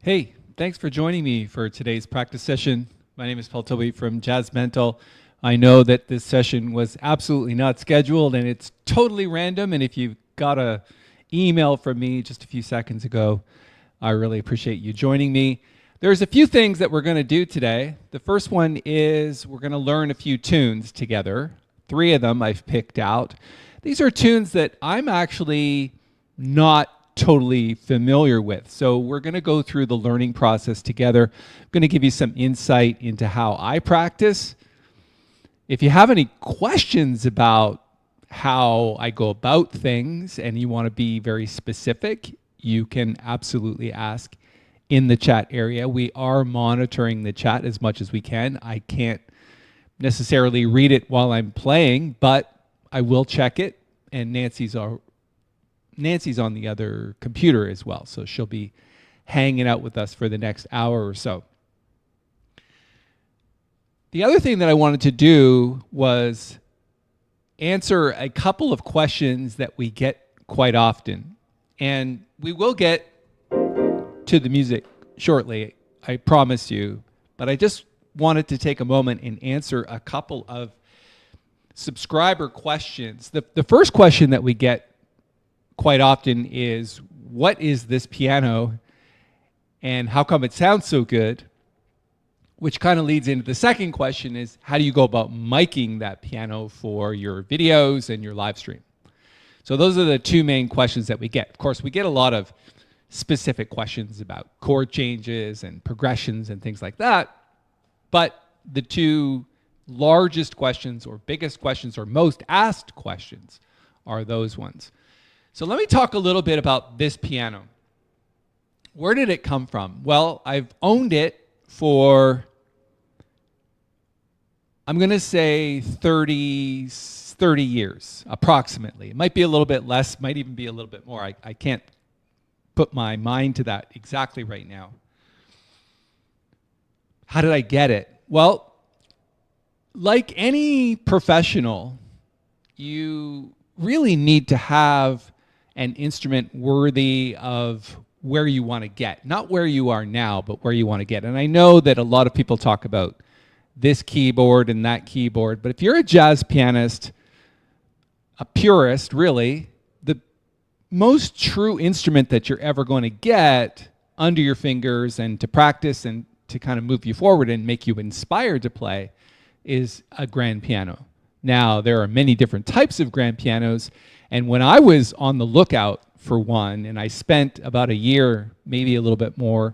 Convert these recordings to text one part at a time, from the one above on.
Hey, thanks for joining me for today's practice session. My name is Tobey from JazzMentl. I know that this session was absolutely not scheduled and it's totally random, and if you got a email from me just a few seconds ago, I really appreciate you joining me. There's a few things that we're going to do today. The first one is we're going to learn a few tunes together. 3 of them I've picked out. These are tunes that I'm actually not totally familiar with. So we're going to go through the learning process together. I'm going to give you some insight into how I practice. If you have any questions about how I go about things and you want to be very specific, you can absolutely ask in the chat area. We are monitoring the chat as much as we can. I can't necessarily read it while I'm playing, but I will check it, and Nancy's on the other computer as well, so she'll be hanging out with us for the next hour or so. The other thing that I wanted to do was answer a couple of questions that we get quite often. And we will get to the music shortly, I promise you. But I just wanted to take a moment and answer a couple of subscriber questions. The first question that we get quite often is, what is this piano and how come it sounds so good? Which kind of leads into the second question, is how do you go about miking that piano for your videos and your live stream? So those are the 2 main questions that we get. Of course, we get a lot of specific questions about chord changes and progressions and things like that. But the 2 largest questions or biggest questions or most asked questions are those ones. So let me talk a little bit about this piano. Where did it come from? Well, I've owned it for, I'm going to say 30 years, approximately. It might be a little bit less, might even be a little bit more. I can't put my mind to that exactly right now. How did I get it? Well, like any professional, you really need to have an instrument worthy of where you want to get. Not where you are now, but where you want to get. And I know that a lot of people talk about this keyboard and that keyboard, but if you're a jazz pianist, a purist really, the most true instrument that you're ever going to get under your fingers and to practice and to kind of move you forward and make you inspired to play is a grand piano. Now, there are many different types of grand pianos, and when I was on the lookout for one, and I spent about a year, maybe a little bit more,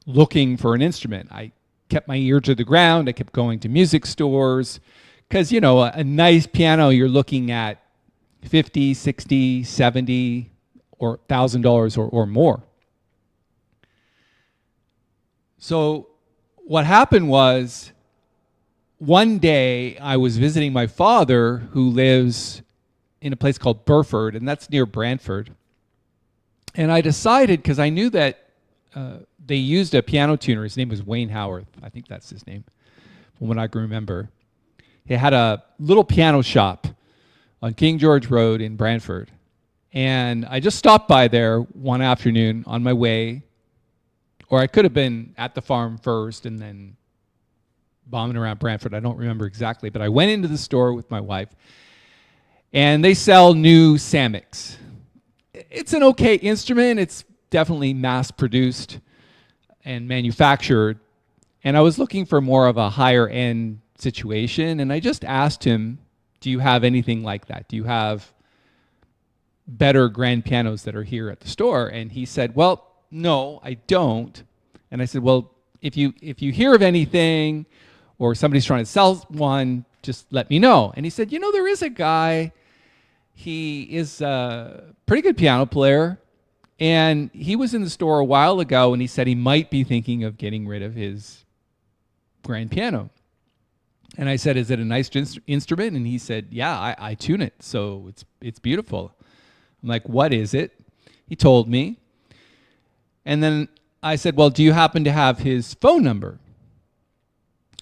looking for an instrument, I kept my ear to the ground. I kept going to music stores because, you know, a nice piano, you're looking at $50, $60, $70, or $1,000 or more. So what happened was, one day I was visiting my father, who lives in a place called Burford, and that's near Brantford. And I decided, because I knew that they used a piano tuner. His name was Wayne Howarth. I think that's his name, from what I can remember. He had a little piano shop on King George Road in Brantford. And I just stopped by there one afternoon on my way, or I could have been at the farm first and then bombing around Brantford. I don't remember exactly, but I went into the store with my wife, and they sell new Samics. It's an okay instrument. It's definitely mass-produced and manufactured, and I was looking for more of a higher-end situation, and I just asked him, do you have anything like that? Do you have better grand pianos that are here at the store? And he said, well, no, I don't. And I said, well, if you hear of anything or somebody's trying to sell one, just let me know. And he said, you know, there is a guy. He is a pretty good piano player, and he was in the store a while ago, and he said he might be thinking of getting rid of his grand piano. And I said, is it a nice instrument? And he said, yeah, I tune it, so it's beautiful. I'm like, what is it? He told me. And then I said, well, do you happen to have his phone number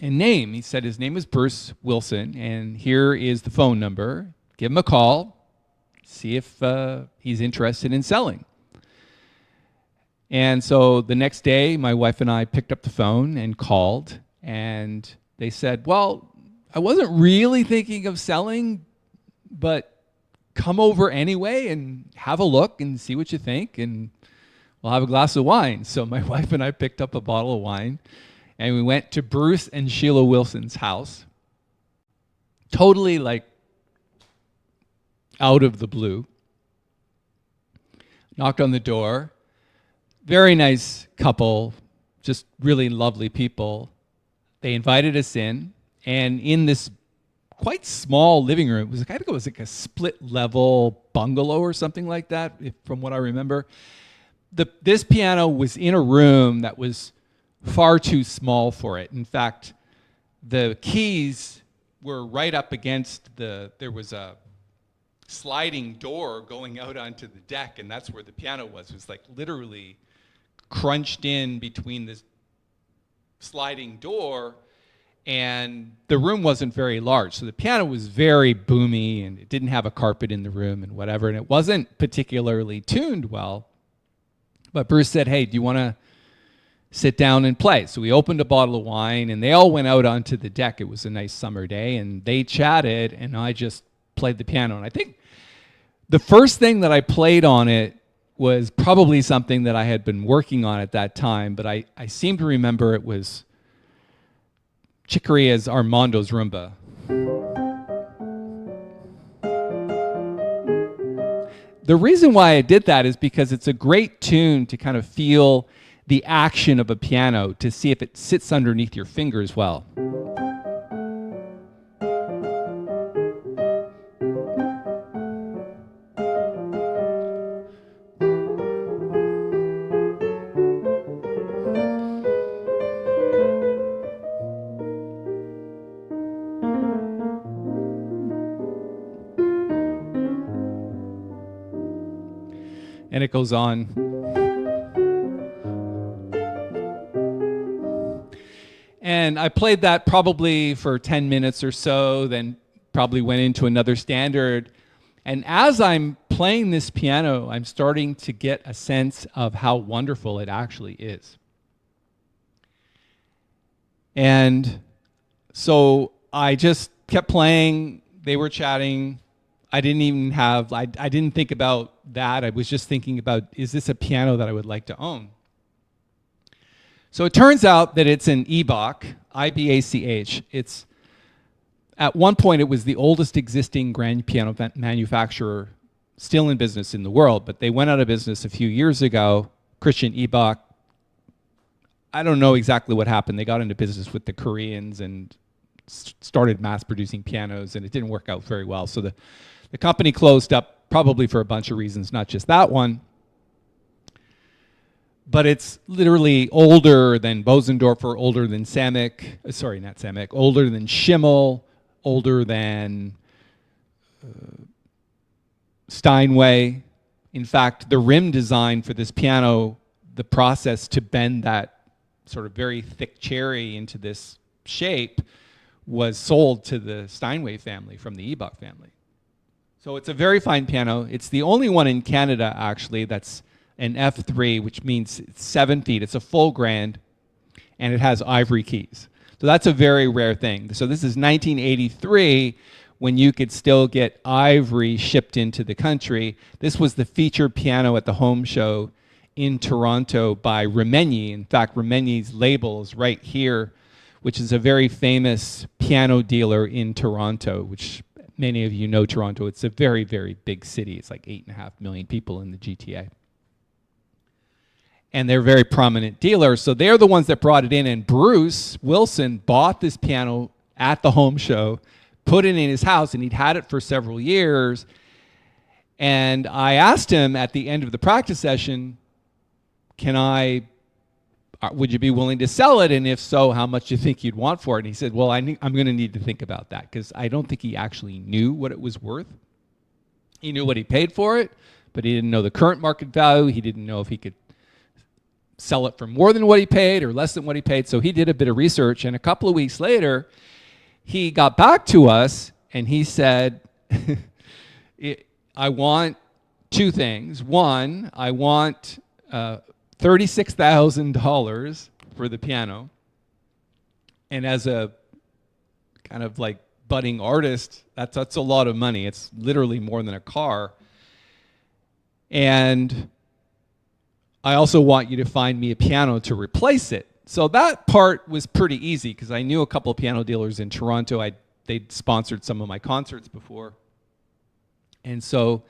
and name? He said his name is Bruce Wilson, and here is the phone number. Give him a call, see if he's interested in selling. And so the next day, my wife and I picked up the phone and called, and they said, well, I wasn't really thinking of selling, but come over anyway and have a look and see what you think, and we'll have a glass of wine. So my wife and I picked up a bottle of wine, and we went to Bruce and Sheila Wilson's house, totally like out of the blue. Knocked on the door. Very nice couple, just really lovely people. They invited us in, and in this quite small living room, it was like a split-level bungalow or something like that, from what I remember. This piano was in a room that was far too small for it. In fact, the keys were right up against there was a sliding door going out onto the deck, and that's where the piano was. It was like literally crunched in between this sliding door, and the room wasn't very large. So the piano was very boomy, and it didn't have a carpet in the room and whatever, and it wasn't particularly tuned well. But Bruce said, hey, do you want to sit down and play? So we opened a bottle of wine, and they all went out onto the deck. It was a nice summer day, and they chatted, and I just played the piano. And I think the first thing that I played on it was probably something that I had been working on at that time, but I seem to remember it was Chick Corea's Armando's Rumba. The reason why I did that is because it's a great tune to kind of feel the action of a piano, to see if it sits underneath your fingers well. And it goes on. And I played that probably for 10 minutes or so, then probably went into another standard. And as I'm playing this piano, I'm starting to get a sense of how wonderful it actually is. And so I just kept playing. They were chatting. I didn't think about that. I was just thinking about, is this a piano that I would like to own? So it turns out that it's an Eibach, I-B-A-C-H. At one point, it was the oldest existing grand piano manufacturer still in business in the world, but they went out of business a few years ago. Christian Eibach, I don't know exactly what happened. They got into business with the Koreans and started mass producing pianos, and it didn't work out very well. So the company closed up, probably for a bunch of reasons, not just that one. But it's literally older than Bosendorfer, older than older than Schimmel, older than Steinway. In fact, the rim design for this piano, the process to bend that sort of very thick cherry into this shape, was sold to the Steinway family from the Eibach family. So it's a very fine piano. It's the only one in Canada, actually, that's an F3, which means it's 7 feet. It's a full grand, and it has ivory keys. So that's a very rare thing. So this is 1983, when you could still get ivory shipped into the country. This was the featured piano at the home show in Toronto by Remenyi. In fact, Remenyi's label is right here, which is a very famous piano dealer in Toronto, which many of you know Toronto. It's a very, very big city. It's like 8.5 million people in the GTA. And they're a very prominent dealer. So they're the ones that brought it in. And Bruce Wilson bought this piano at the home show, put it in his house, and he'd had it for several years. And I asked him at the end of the practice session, would you be willing to sell it? And if so, how much do you think you'd want for it? And he said, well, I'm going to need to think about that, because I don't think he actually knew what it was worth. He knew what he paid for it, but he didn't know the current market value. He didn't know if he could sell it for more than what he paid or less than what he paid. So he did a bit of research, and a couple of weeks later, he got back to us, and he said, I want two things. One, I want $36,000 for the piano. And as a kind of like budding artist, that's a lot of money. It's literally more than a car. And I also want you to find me a piano to replace it. So that part was pretty easy because I knew a couple of piano dealers in Toronto. They'd sponsored some of my concerts before. And so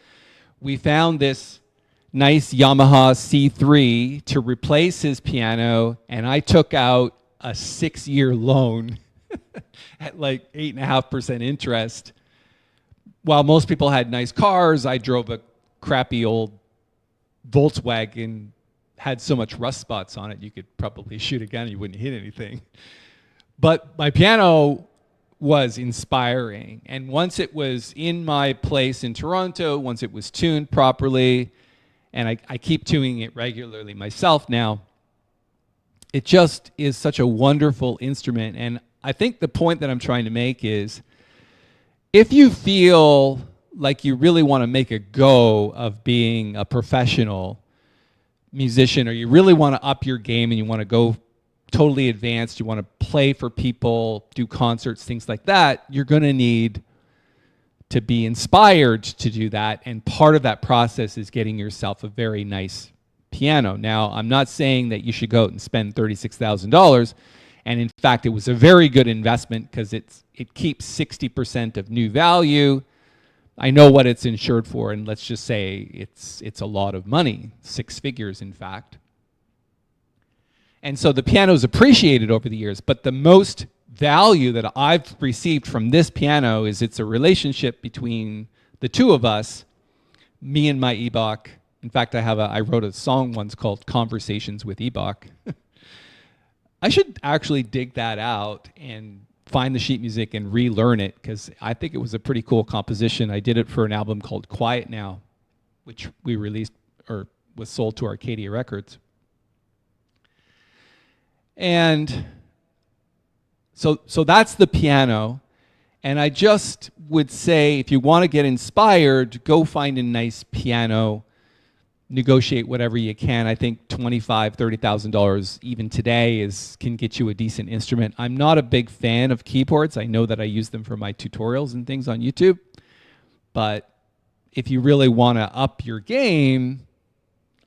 we found this nice Yamaha C3 to replace his piano, and I took out a 6-year loan at like 8.5% interest. While most people had nice cars, I drove a crappy old Volkswagen, had so much rust spots on it, you could probably shoot a gun and you wouldn't hit anything. But my piano was inspiring. And once it was in my place in Toronto, once it was tuned properly, and I keep tuning it regularly myself now, it just is such a wonderful instrument. And I think the point that I'm trying to make is, if you feel like you really want to make a go of being a professional musician, or you really want to up your game and you want to go totally advanced, you want to play for people, do concerts, things like that, you're going to need to be inspired to do that. And part of that process is getting yourself a very nice piano. Now, I'm not saying that you should go out and spend $36,000. And in fact, it was a very good investment because it keeps 60% of new value. I know what it's insured for, and let's just say it's a lot of money, 6 figures, in fact. And so the piano's appreciated over the years, but the most value that I've received from this piano is it's a relationship between the two of us, me and my Ebach. In fact, I wrote a song once called Conversations with Ebach. I should actually dig that out and find the sheet music and relearn it, because I think it was a pretty cool composition. I did it for an album called Quiet Now, which we released or was sold to Arcadia Records. And so that's the piano. And I just would say, if you want to get inspired, go find a nice piano, negotiate whatever you can. I think $25,000, $30,000 even today can get you a decent instrument. I'm not a big fan of keyboards. I know that I use them for my tutorials and things on YouTube. But if you really want to up your game,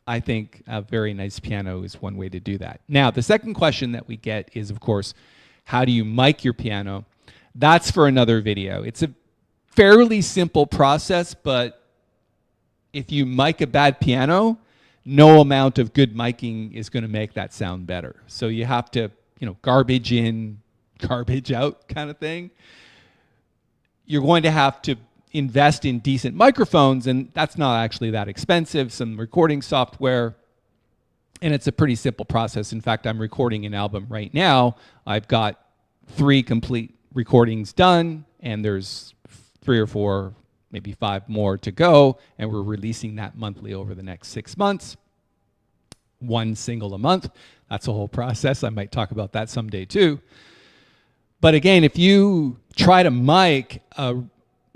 I think a very nice piano is one way to do that. Now, the second question that we get is, of course, how do you mic your piano? That's for another video. It's a fairly simple process, but if you mic a bad piano, no amount of good miking is going to make that sound better. So you have to, garbage in, garbage out kind of thing. You're going to have to invest in decent microphones, and that's not actually that expensive, some recording software, and it's a pretty simple process. In fact, I'm recording an album right now. I've got 3 complete recordings done, and there's 3 or 4, maybe 5 more to go, and we're releasing that monthly over the next 6 months. 1 single a month. That's a whole process. I might talk about that someday too. But again, if you try to mic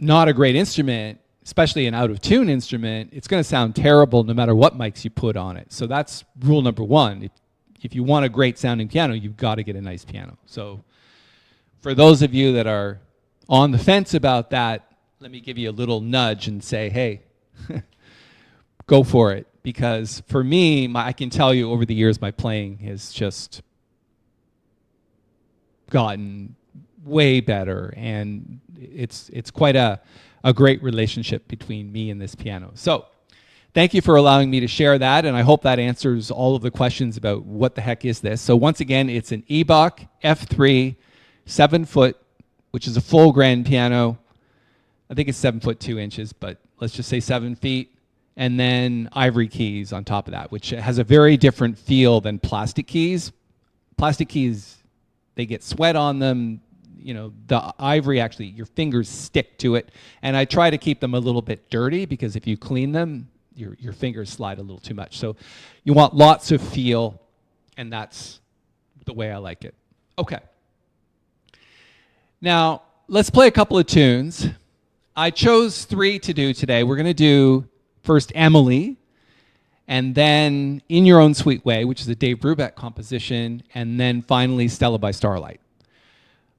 not a great instrument, especially an out-of-tune instrument, it's going to sound terrible no matter what mics you put on it. So that's rule number 1. If you want a great sounding piano, you've got to get a nice piano. So for those of you that are on the fence about that, let me give you a little nudge and say, hey, go for it. Because for me, I can tell you over the years, my playing has just gotten way better. And it's quite a great relationship between me and this piano. So thank you for allowing me to share that. And I hope that answers all of the questions about what the heck is this. So once again, it's an Ebach F3, 7 foot, which is a full grand piano. I think it's 7 foot 2 inches, but let's just say 7 feet. And then ivory keys on top of that, which has a very different feel than plastic keys. Plastic keys, they get sweat on them. The ivory, actually, your fingers stick to it. And I try to keep them a little bit dirty, because if you clean them, your fingers slide a little too much. So you want lots of feel, and that's the way I like it. Okay. Now, let's play a couple of tunes. I chose 3 to do today. We're going to do first Emily, and then In Your Own Sweet Way, which is a Dave Brubeck composition, and then finally Stella by Starlight.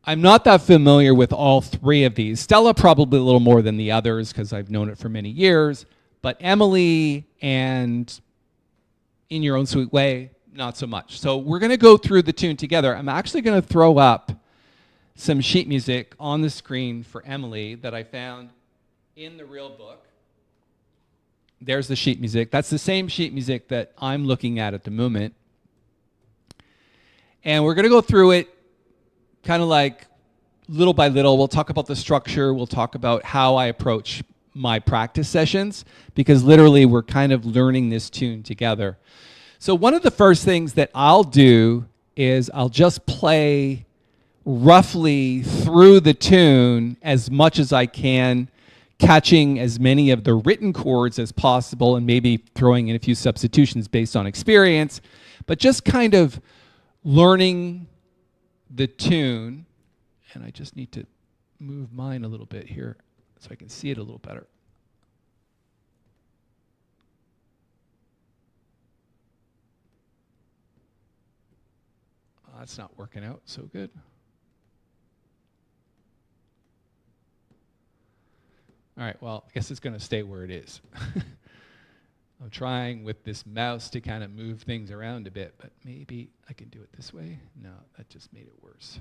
I'm not that familiar with all three of these. Stella probably a little more than the others because I've known it for many years, but Emily and In Your Own Sweet Way, not so much. So we're going to go through the tune together. I'm actually going to throw up some sheet music on the screen for Emily that I found in the real book. There's the sheet music. That's the same sheet music that I'm looking at the moment. And we're going to go through it kind of like little by little. We'll talk about the structure. We'll talk about how I approach my practice sessions, because literally we're kind of learning this tune together. So one of the first things that I'll do is I'll just play roughly through the tune as much as I can, catching as many of the written chords as possible and maybe throwing in a few substitutions based on experience, but just kind of learning the tune. And I just need to move mine a little bit here so I can see it a little better. That's not working out so good. All right, well, I guess it's going to stay where it is. I'm trying with this mouse to kind of move things around a bit, but maybe I can do it this way. No, that just made it worse.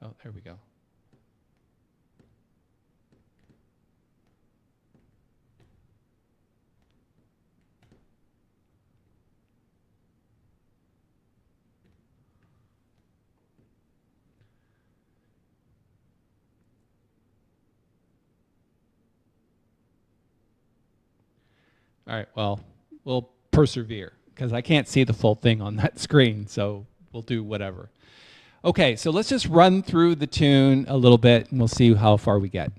Oh, there we go. All right, well, we'll persevere because I can't see the full thing on that screen, so we'll do whatever. Okay, so let's just run through the tune a little bit and we'll see how far we get.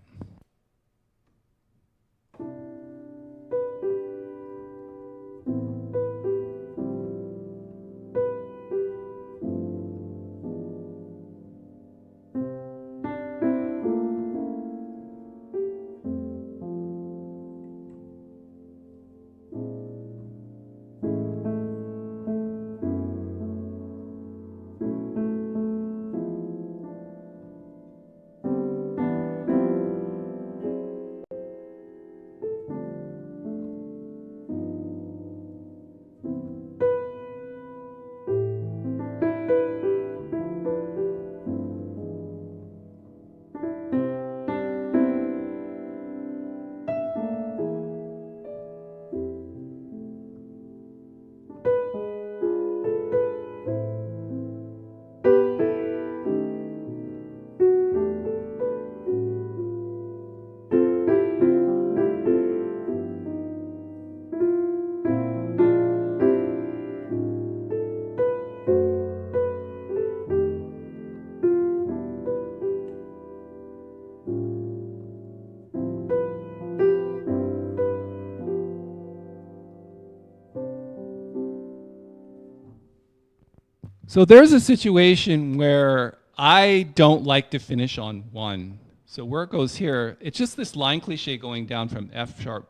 So there's a situation where I don't like to finish on one. So where it goes here, it's just this line cliche going down from F sharp.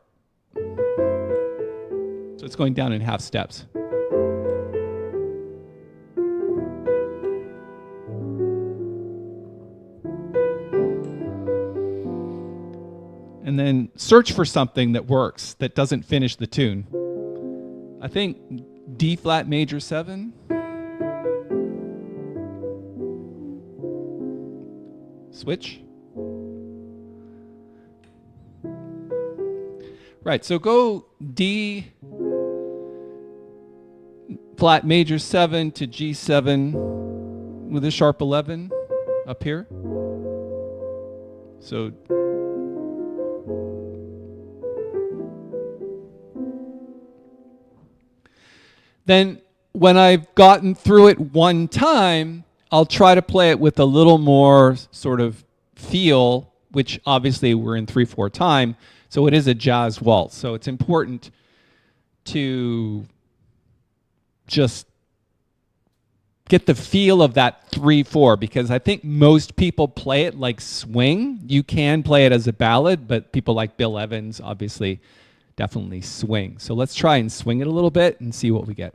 So it's going down in half steps. And then search for something that works, that doesn't finish the tune. I think D flat major 7. Switch. Right, so go D flat major 7 to G7 with a sharp 11 up here. So then when I've gotten through it one time, I'll try to play it with a little more sort of feel, which obviously we're in 3/4 time, so it is a jazz waltz. So it's important to just get the feel of that 3/4, because I think most people play it like swing. You can play it as a ballad, but people like Bill Evans obviously definitely swing. So let's try and swing it a little bit and see what we get.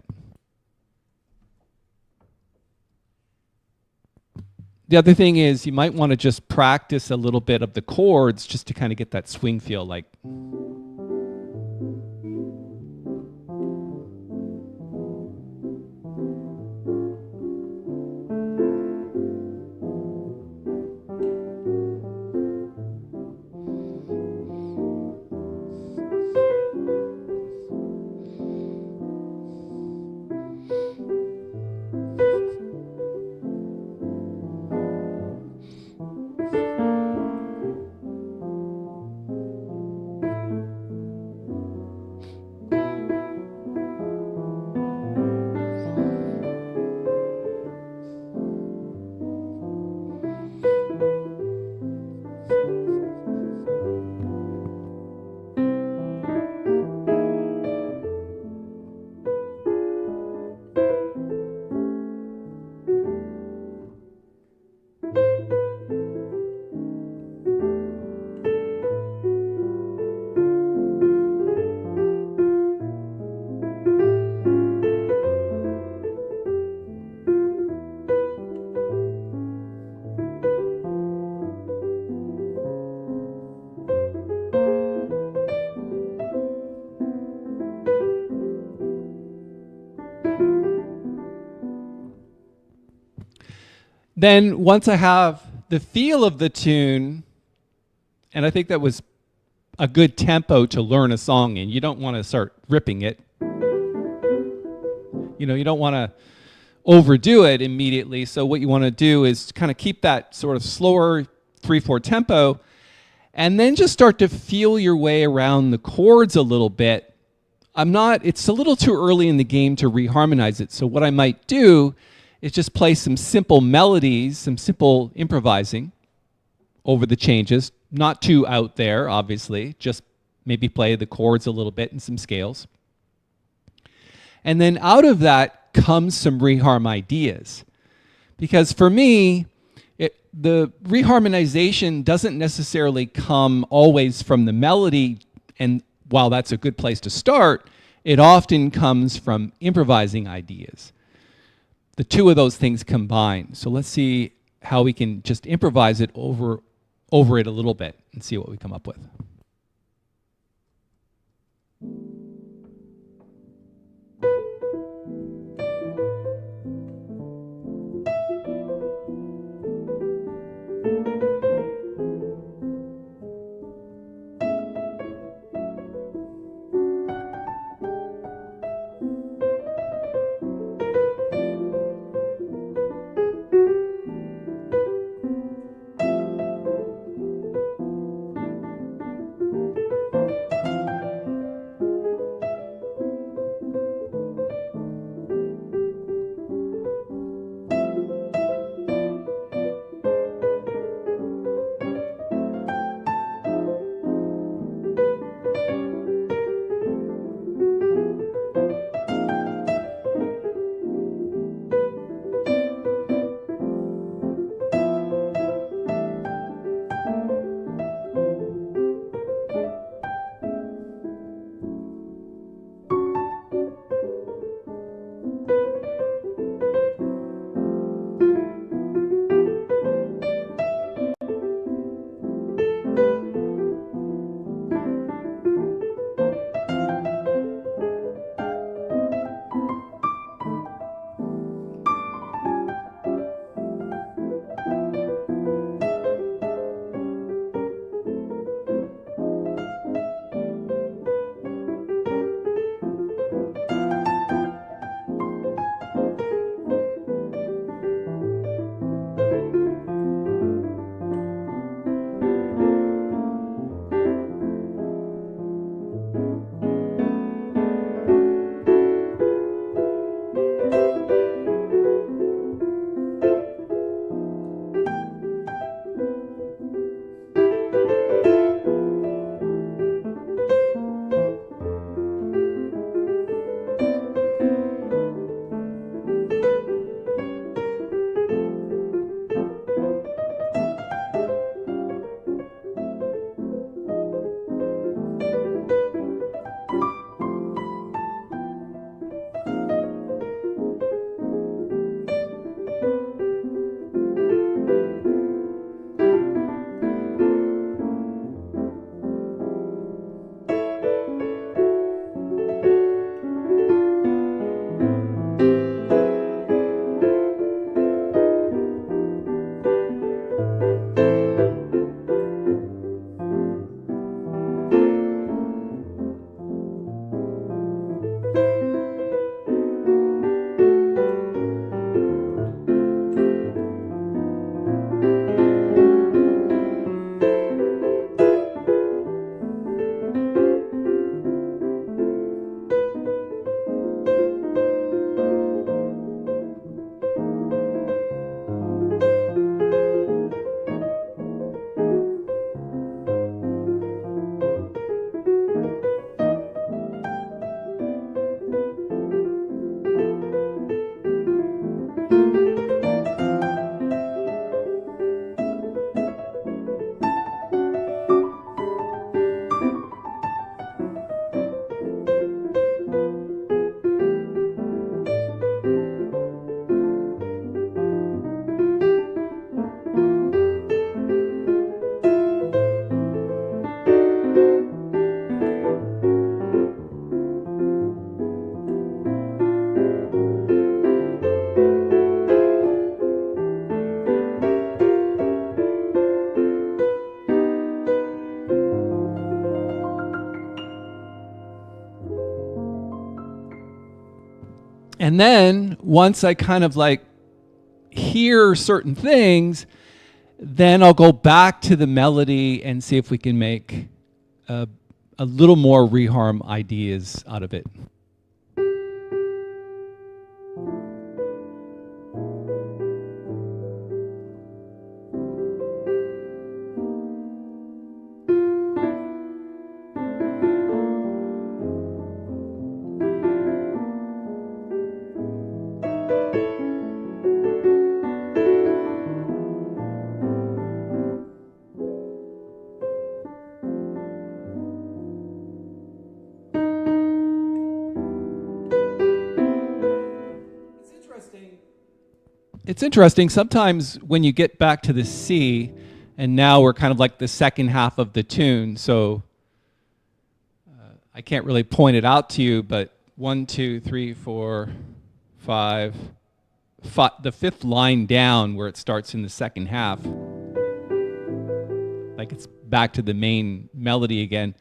The other thing is you might want to just practice a little bit of the chords just to kind of get that swing feel, like. Then once I have the feel of the tune, and I think that was a good tempo to learn a song in. You don't want to start ripping it. You know, you don't want to overdo it immediately. So what you want to do is kind of keep that sort of slower 3/4 tempo, and then just start to feel your way around the chords a little bit. It's a little too early in the game to reharmonize it. So what I might do is just play some simple melodies, some simple improvising over the changes. Not too out there, obviously. Just maybe play the chords a little bit and some scales. And then out of that comes some reharm ideas. Because for me, the reharmonization doesn't necessarily come always from the melody, and while that's a good place to start, it often comes from improvising ideas. The two of those things combine. So let's see how we can just improvise it over it a little bit and see what we come up with. And then once I kind of like hear certain things, then I'll go back to the melody and see if we can make a little more reharm ideas out of it. It's interesting. Sometimes when you get back to the C, and now we're kind of like the second half of the tune, so I can't really point it out to you, but 1, 2, 3, 4, 5, the fifth line down where it starts in the second half, like it's back to the main melody again.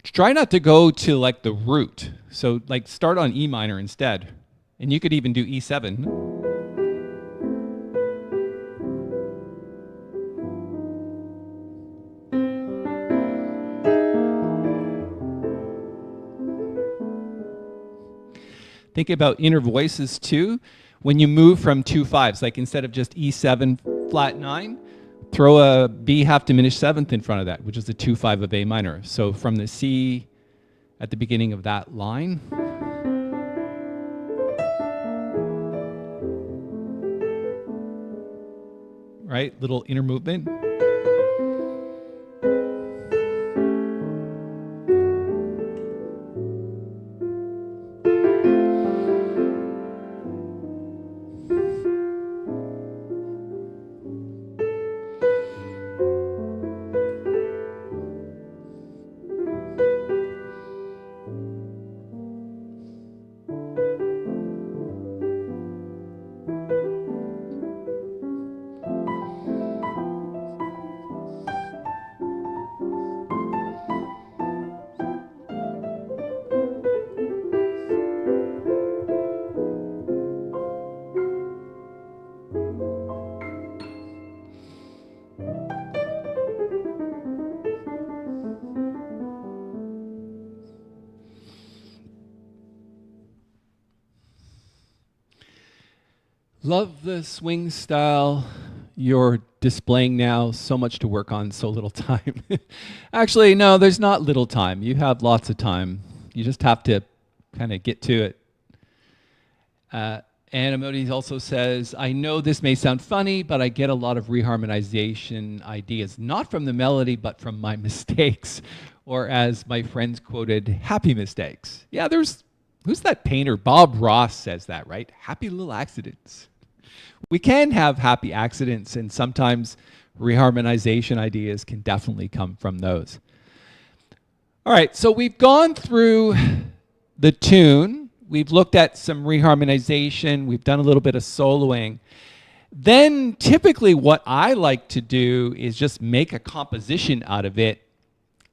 Try not to go to like the root. So like start on E minor instead. And you could even do E7. Think about inner voices too. When you move from 2/5s, like instead of just E7 flat 9, throw a B half diminished seventh in front of that, which is the 2/5 of A minor. So from the C at the beginning of that line, right? Little inner movement. Love the swing style you're displaying now. So much to work on, so little time. Actually, no, there's not little time. You have lots of time. You just have to kind of get to it. Anamodi also says, I know this may sound funny, but I get a lot of reharmonization ideas, not from the melody, but from my mistakes. Or as my friends quoted, happy mistakes. Yeah, who's that painter? Bob Ross says that, right? Happy little accidents. We can have happy accidents, and sometimes reharmonization ideas can definitely come from those. All right, so we've gone through the tune. We've looked at some reharmonization. We've done a little bit of soloing. Then typically what I like to do is just make a composition out of it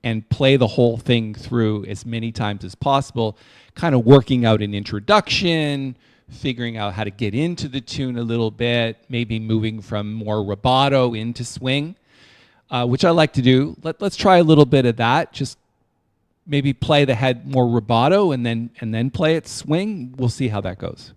and play the whole thing through as many times as possible, kind of working out an introduction, figuring out how to get into the tune a little bit, maybe moving from more rubato into swing, which I like to do. Let's try a little bit of that. Just maybe play the head more rubato and then play it swing. We'll see how that goes.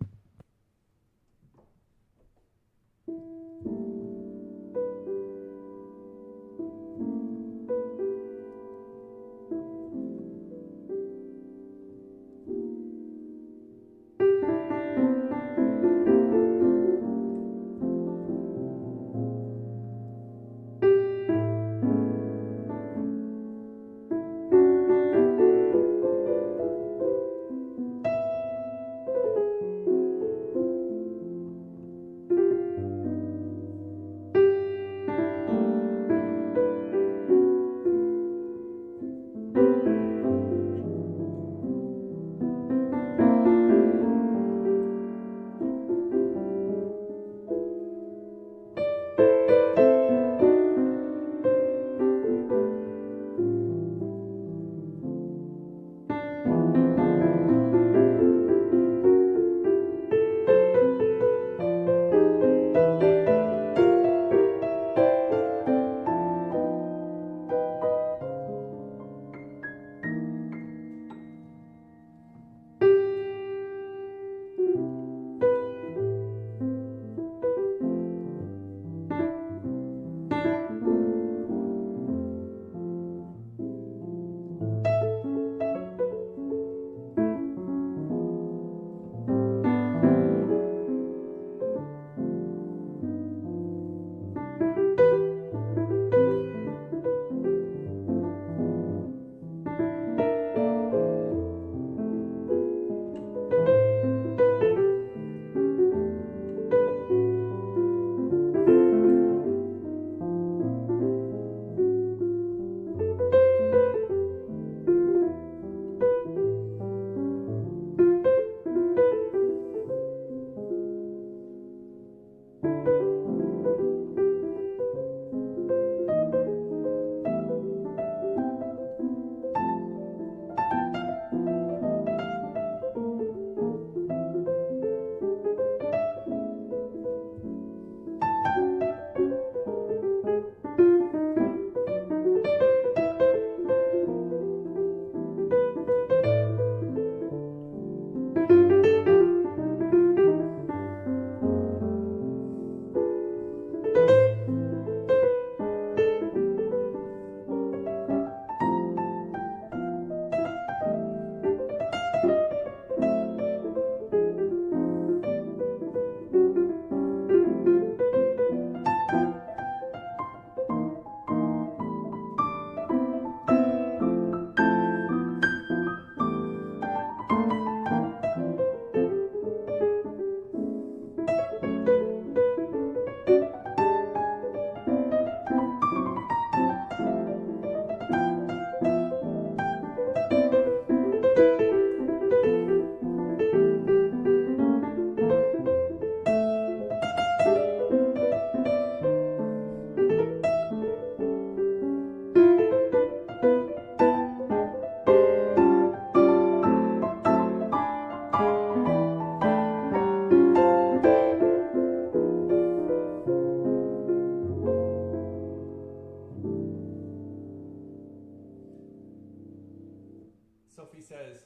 Sophie says,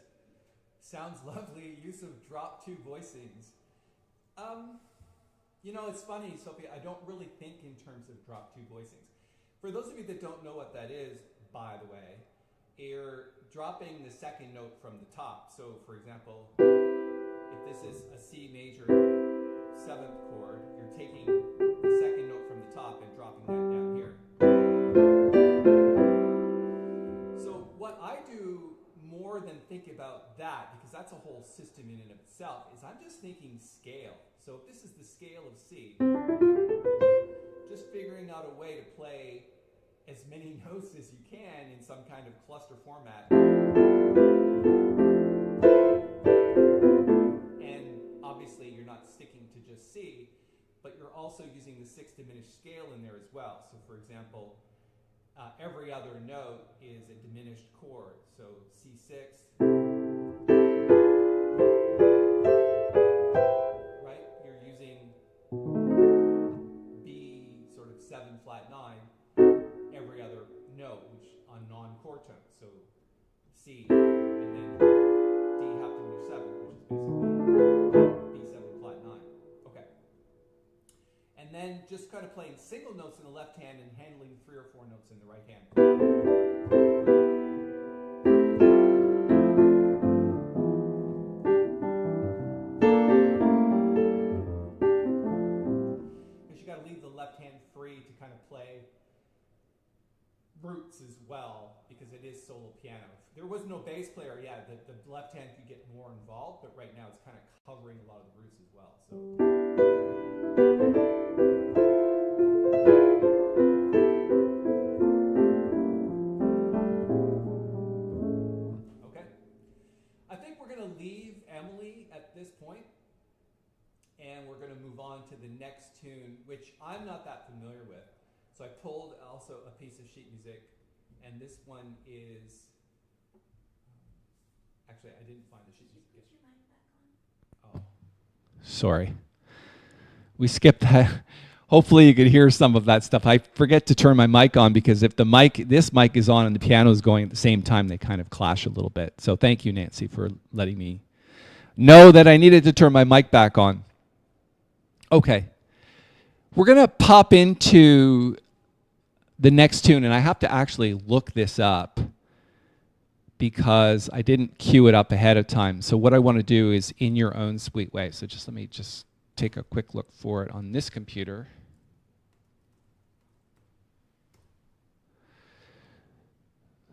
sounds lovely, use of drop two voicings. You know, it's funny, Sophie, I don't really think in terms of drop two voicings. For those of you that don't know what that is, by the way, you're dropping the second note from the top. So, for example, if this is a C major 7th chord, you're taking the second note from the top and dropping that down here. So what I do more than think about that, because that's a whole system in and of itself, is I'm just thinking scale. So if this is the scale of C, just figuring out a way to play as many notes as you can in some kind of cluster format. And obviously you're not sticking to just C, but you're also using the 6th diminished scale in there as well. So for example, every other note is a diminished chord. So C6, right? You're using B sort of 7 flat 9, every other note, which on non-chord tones. So C, and then D half diminished 7, which is basically B7 flat 9. Okay. And then just kind of playing single notes in the left hand and handling 3 or 4 notes in the right hand. Because you got to leave the left hand free to kind of play roots as well, because it is solo piano. If there was no bass player, yeah, the left hand could get more involved, but right now it's kind of covering a lot of the roots as well. So. Okay. I think we're going to leave Emily at this point, and we're going to move on to the next tune, which I'm not that familiar with. So I pulled also a piece of sheet music, and this one is, actually I didn't find the sheet music. Put your mic back on. Oh, sorry. We skipped that. Hopefully you could hear some of that stuff. I forget to turn my mic on because if this mic is on and the piano is going at the same time, they kind of clash a little bit. So thank you, Nancy, for letting me know that I needed to turn my mic back on. Okay. We're going to pop into the next tune, and I have to actually look this up because I didn't cue it up ahead of time. So what I want to do is in your own sweet way. So let me take a quick look for it on this computer.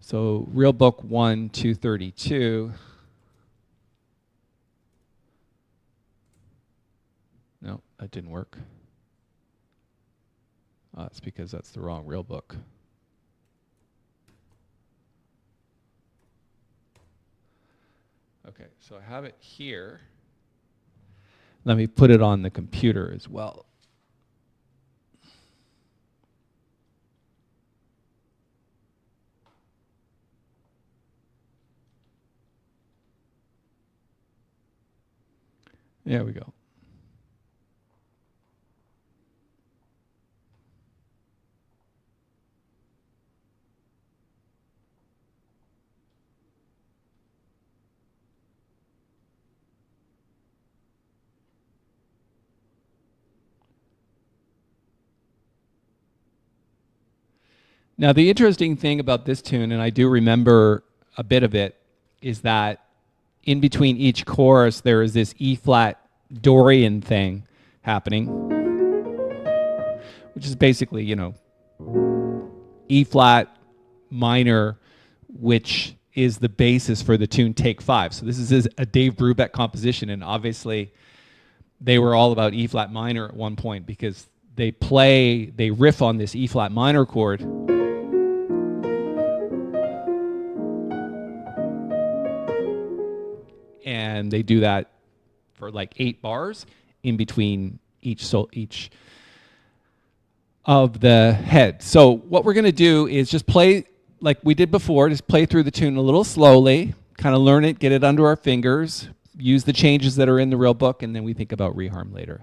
So Real Book 1, 232. No, that didn't work. It's because that's the wrong real book. Okay, so I have it here. Let me put it on the computer as well. There we go. Now, the interesting thing about this tune, and I do remember a bit of it, is that in between each chorus, there is this E-flat Dorian thing happening, which is basically, E-flat minor, which is the basis for the tune Take 5. So this is a Dave Brubeck composition, and obviously they were all about E-flat minor at one point because they riff on this E-flat minor chord. And they do that for like 8 bars in between each of the heads. So what we're going to do is just play like we did before, just play through the tune a little slowly, kind of learn it, get it under our fingers, use the changes that are in the real book, and then we think about reharm later.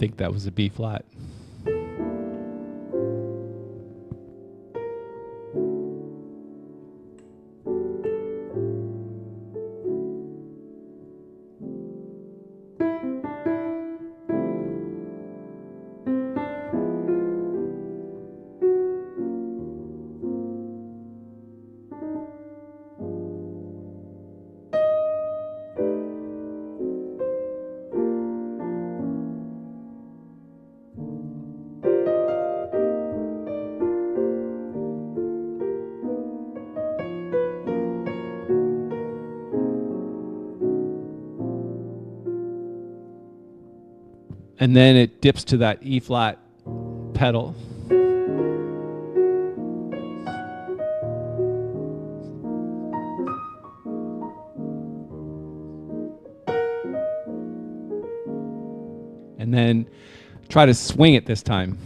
think that was a B flat. And then it dips to that E flat pedal. And then try to swing it this time.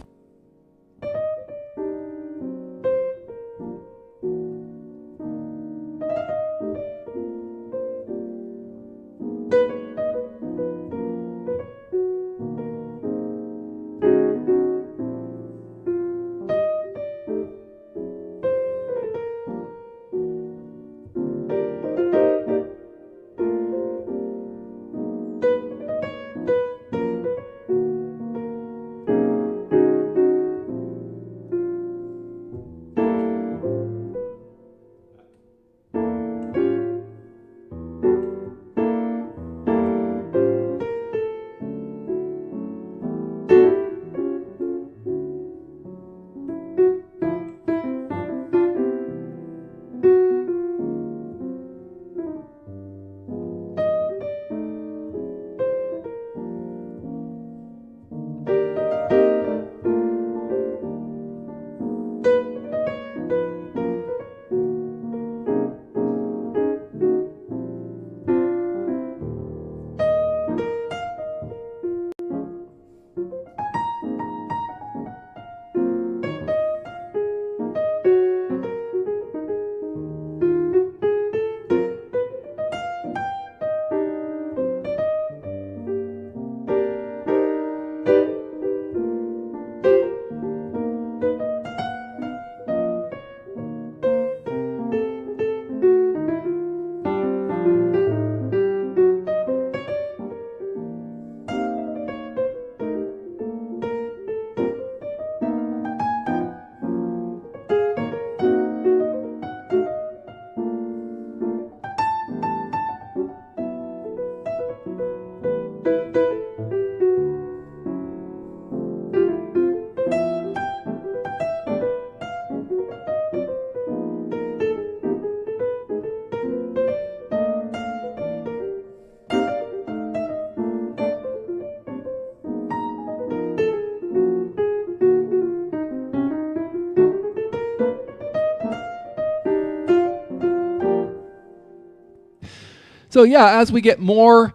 So yeah, as we get more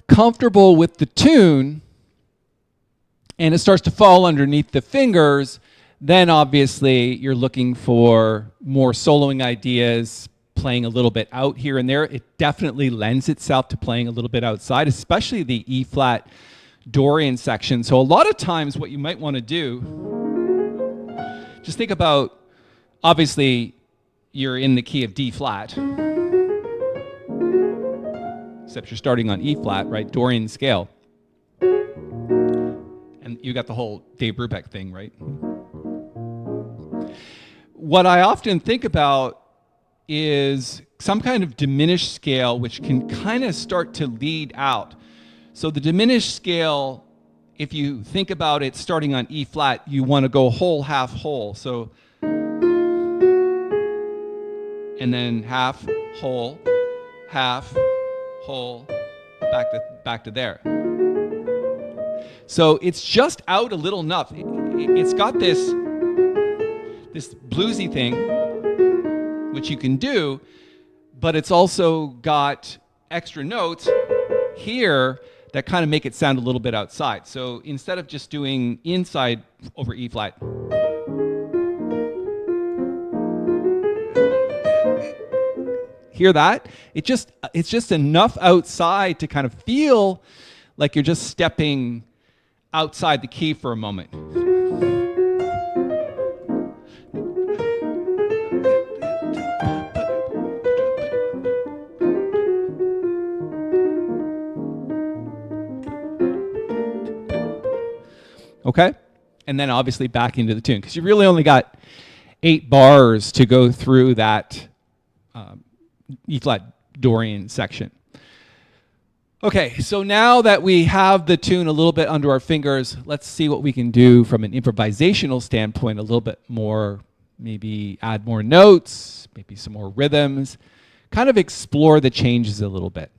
comfortable with the tune and it starts to fall underneath the fingers, then obviously you're looking for more soloing ideas, playing a little bit out here and there. It definitely lends itself to playing a little bit outside, especially the E flat Dorian section. So a lot of times what you might want to do, just think about, obviously you're in the key of D flat, except you're starting on E flat, right? Dorian scale. And you got the whole Dave Brubeck thing, right? What I often think about is some kind of diminished scale which can kind of start to lead out. So the diminished scale, if you think about it starting on E flat, you want to go whole, half, whole. So, and then half, whole, half, whole, back to there. So it's just out a little enough. It's got this bluesy thing, which you can do, but it's also got extra notes here that kind of make it sound a little bit outside. So instead of just doing inside over E flat, hear that? It's just enough outside to kind of feel like you're just stepping outside the key for a moment. Okay? And then obviously back into the tune, because you really only got 8 bars to go through that E flat Dorian section. Okay, so now that we have the tune a little bit under our fingers, let's see what we can do from an improvisational standpoint a little bit more, maybe add more notes, maybe some more rhythms, kind of explore the changes a little bit.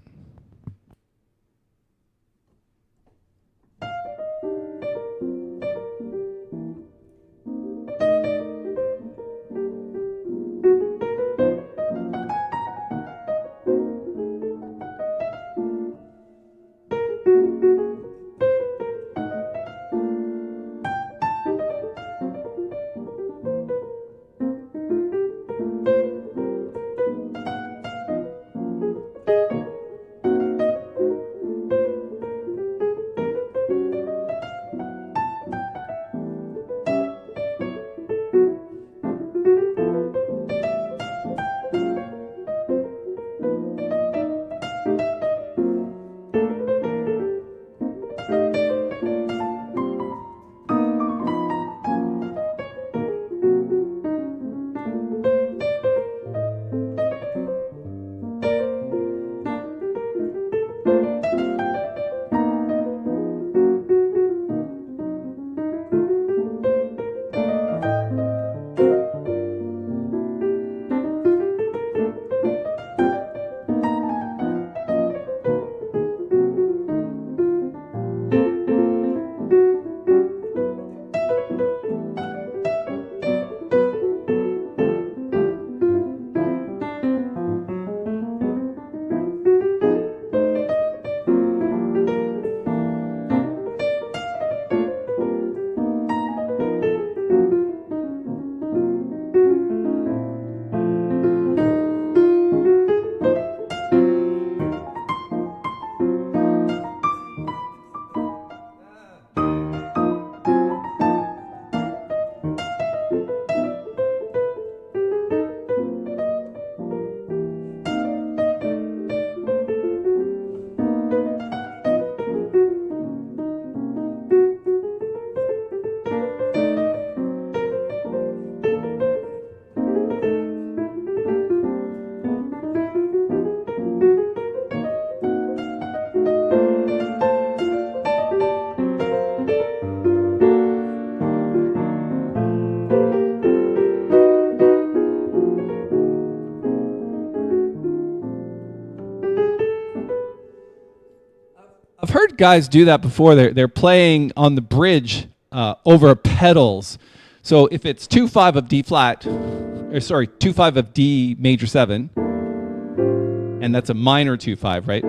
I've heard guys do that before. They're playing on the bridge over pedals. So if it's 2-5 of D flat, or sorry, 2-5 of D major 7, and that's a minor 2-5, right?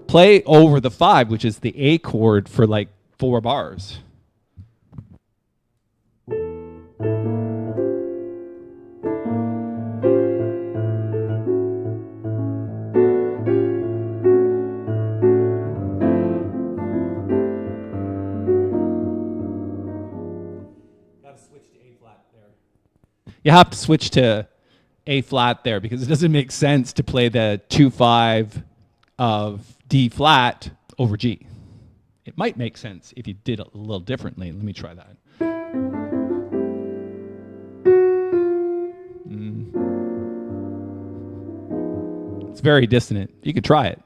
Play over the 5, which is the A chord, for like 4 bars. You have to switch to A flat there because it doesn't make sense to play the 2-5 of D flat over G. It might make sense if you did it a little differently. Let me try that. It's very dissonant. You could try it.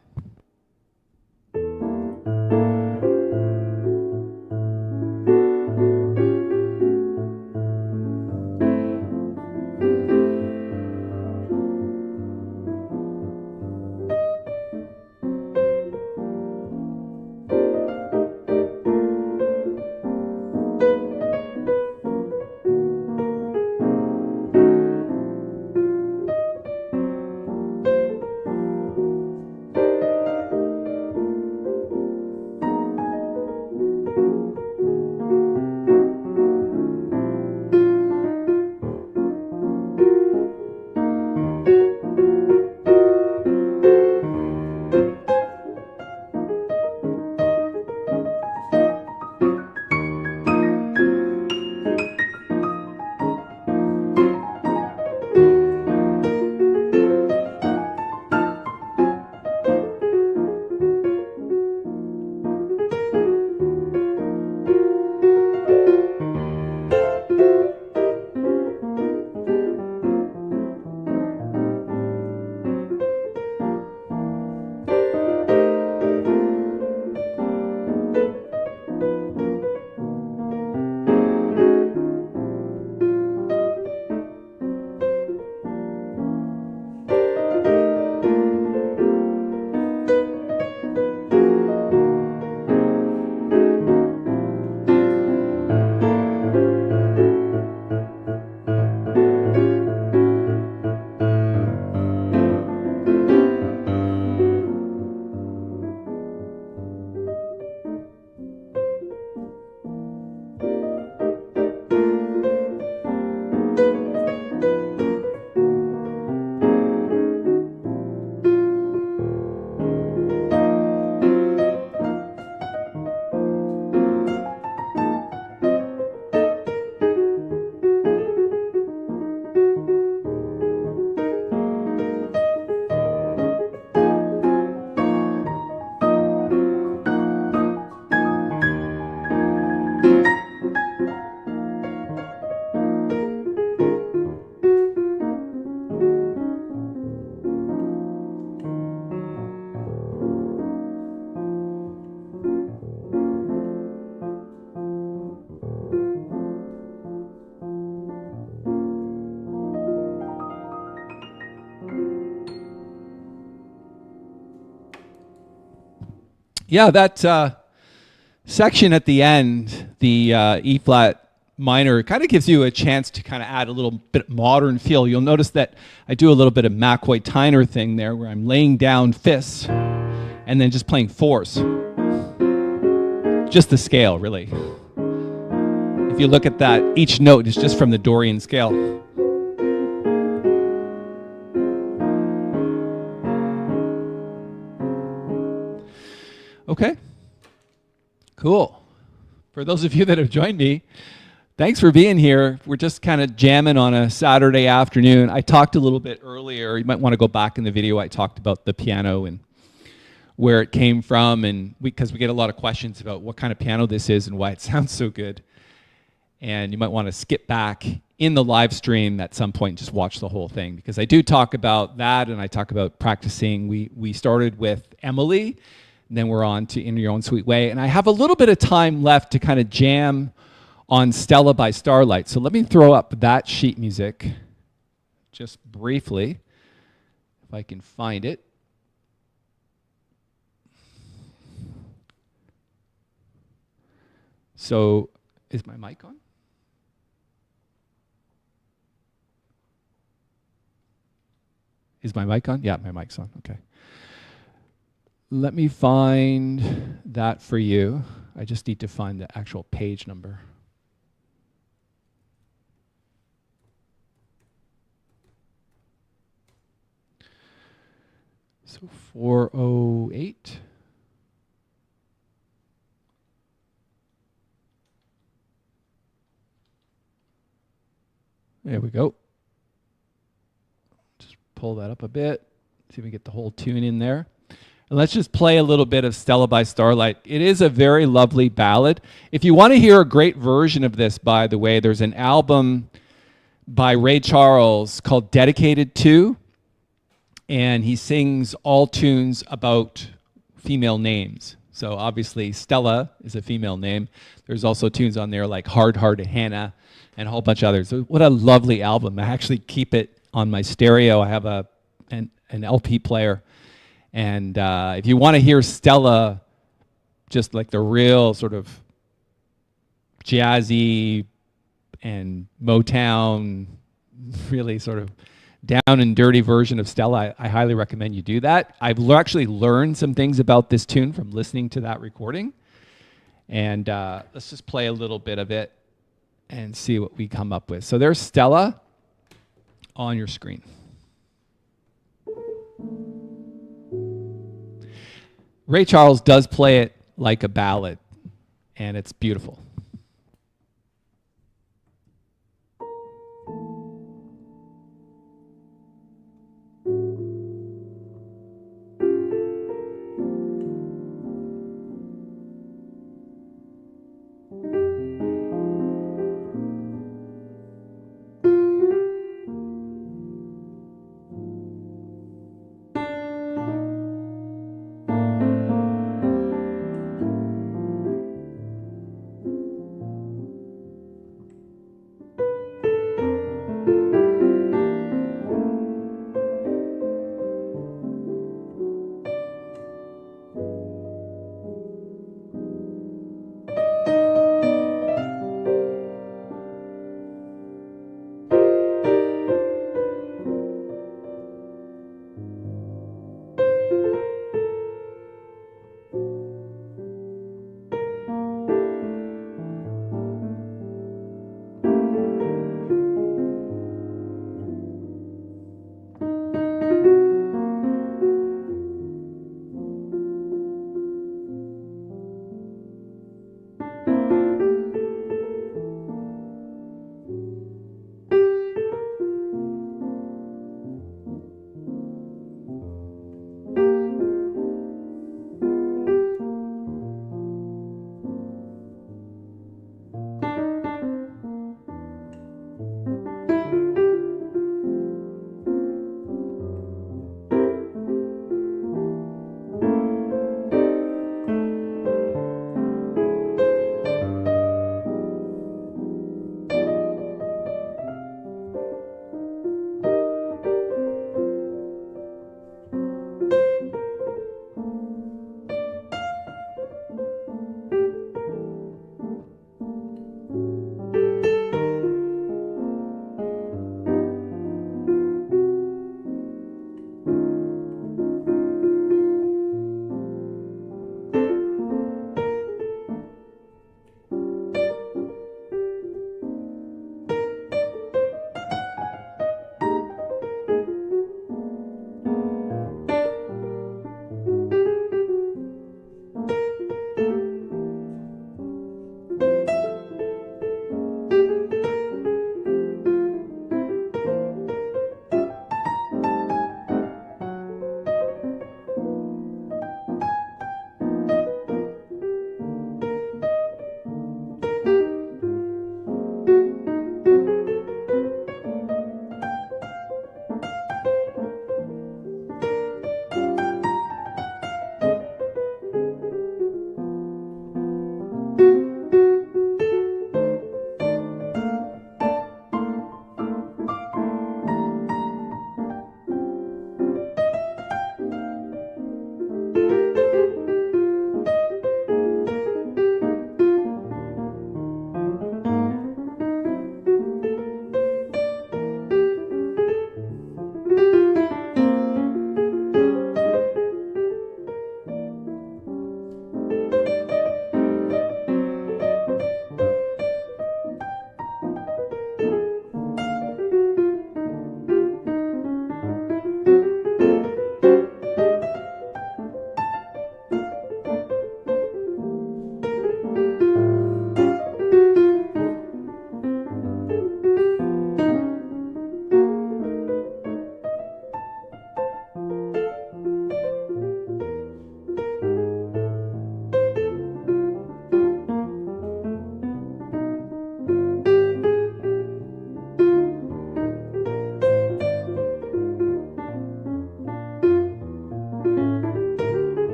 Yeah, that section at the end, the E flat minor, kind of gives you a chance to kind of add a little bit modern feel. You'll notice that I do a little bit of McCoy-Tyner thing there, where I'm laying down fifths and then just playing fours. Just the scale, really. If you look at that, each note is just from the Dorian scale. Okay, cool. For those of you that have joined me, thanks for being here. We're just kind of jamming on a Saturday afternoon. I talked a little bit earlier. You might want to go back in the video. I talked about the piano and where it came from, and because we get a lot of questions about what kind of piano this is and why it sounds so good. And you might want to skip back in the live stream at some point and just watch the whole thing, because I do talk about that, and I talk about practicing. We started with Emily, and then we're on to In Your Own Sweet Way. And I have a little bit of time left to kind of jam on Stella by Starlight. So let me throw up that sheet music just briefly, if I can find it. So is my mic on? Is my mic on? Yeah, my mic's on. Okay. Let me find that for you. I just need to find the actual page number. So 408. There we go. Just pull that up a bit. See if we get the whole tune in there. And let's just play a little bit of Stella by Starlight. It is a very lovely ballad. If you want to hear a great version of this, by the way, there's an album by Ray Charles called Dedicated To, and he sings all tunes about female names. So obviously Stella is a female name. There's also tunes on there like Hard Hearted Hannah and a whole bunch of others. So what a lovely album. I actually keep it on my stereo. I have an LP player. And if you want to hear Stella, just like the real sort of jazzy and Motown, really sort of down and dirty version of Stella, I highly recommend you do that. I've actually learned some things about this tune from listening to that recording. And let's just play a little bit of it and see what we come up with. So there's Stella on your screen. Ray Charles does play it like a ballad, and it's beautiful.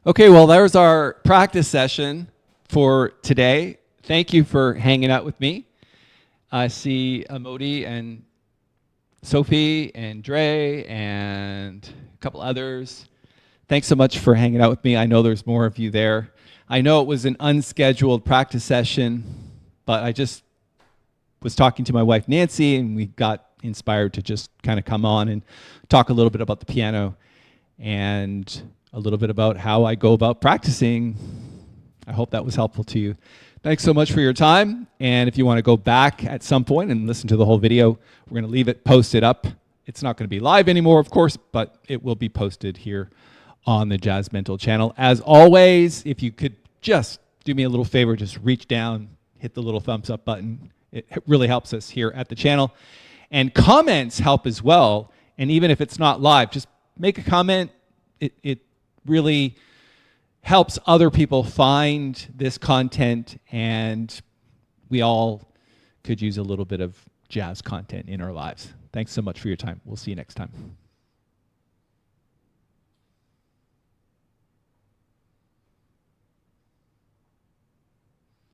Okay, well, there's our practice session for today. Thank you for hanging out with me. I see Amodi and Sophie and Dre and a couple others. Thanks so much for hanging out with me. I know there's more of you there. I know it was an unscheduled practice session, but I just was talking to my wife Nancy, and we got inspired to just kind of come on and talk a little bit about the piano and a little bit about how I go about practicing. I hope that was helpful to you. Thanks so much for your time. And if you want to go back at some point and listen to the whole video, we're going to leave it posted up. It's not going to be live anymore, of course, but it will be posted here on the JazzMentl channel. As always, if you could just do me a little favor, just reach down, hit the little thumbs up button. It really helps us here at the channel. And comments help as well. And even if it's not live, just make a comment. It really helps other people find this content, and we all could use a little bit of jazz content in our lives. Thanks so much for your time. We'll see you next time.